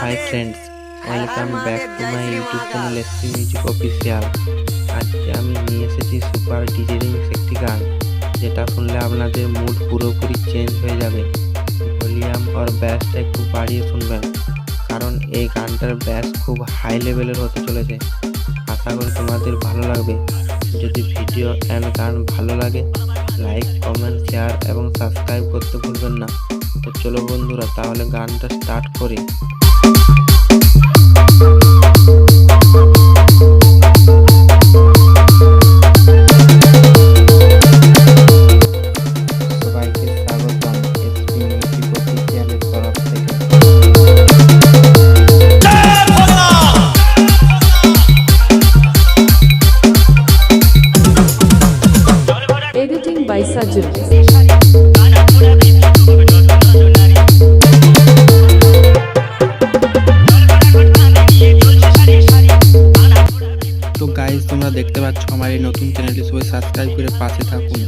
Hi friends, welcome back to my YouTube channel SP music official. আজকে আমি নিয়ে এসেছি সুপার ডিজে রিমিক্স একটি গান, যেটা শুনলে আপনাদের মুড পুরোপুরি চেঞ্জ হয়ে যাবে। ভলিউম আর ব্যাসটা একটু বাড়িয়ে শুনবেন, কারণ এই গানটার ব্যাস খুব হাই লেভেলের হতে চলেছে। আশা করি তোমাদের ভালো লাগবে। যদি ভিডিও অ্যান্ড গান ভালো লাগে, লাইক, কমেন্ট, শেয়ার এবং সাবস্ক্রাইব করতে ভুলবেন না। তো চলো বন্ধুরা, তাহলে গানটা স্টার্ট করি। সবাইকে স্বাগতম এসপি মিউজিক অফিসিয়ালের তরফ থেকে। Editing by Sajid. তো গাইজ, তোমরা দেখতে পাচ্ছ আমার এই নতুন চ্যানেলটি, সবাই সাবস্ক্রাইব করে পাশে থাকুন।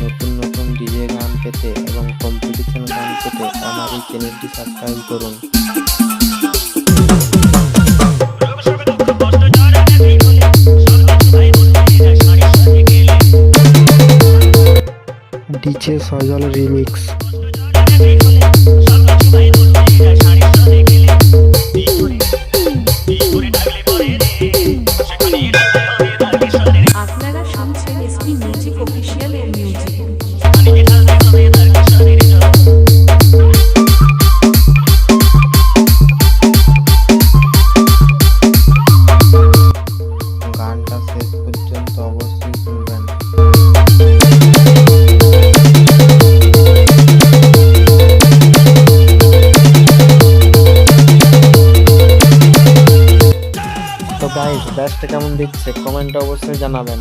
নতুন নতুন ডিজে গান পেতে এবং কম্পিটিশন গান পেতে আমার এই চ্যানেলটি সাবস্ক্রাইব করুন। ডিজে সজল রিমিক্স। আপনারা শুনছেন এসপি মিউজিক অফিসিয়াল এর মিউজিক। গানটা শেষ পর্যন্ত অবশ্যই শুনবেন। তো গাইস, ব্যাসটা কেমন দিচ্ছে কমেন্টে অবশ্যই জানাবেন।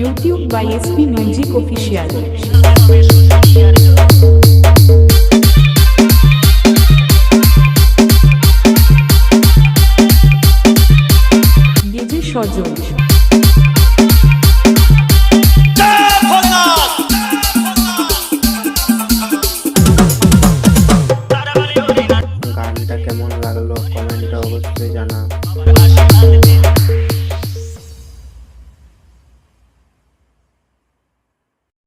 YouTube by SP Music Official.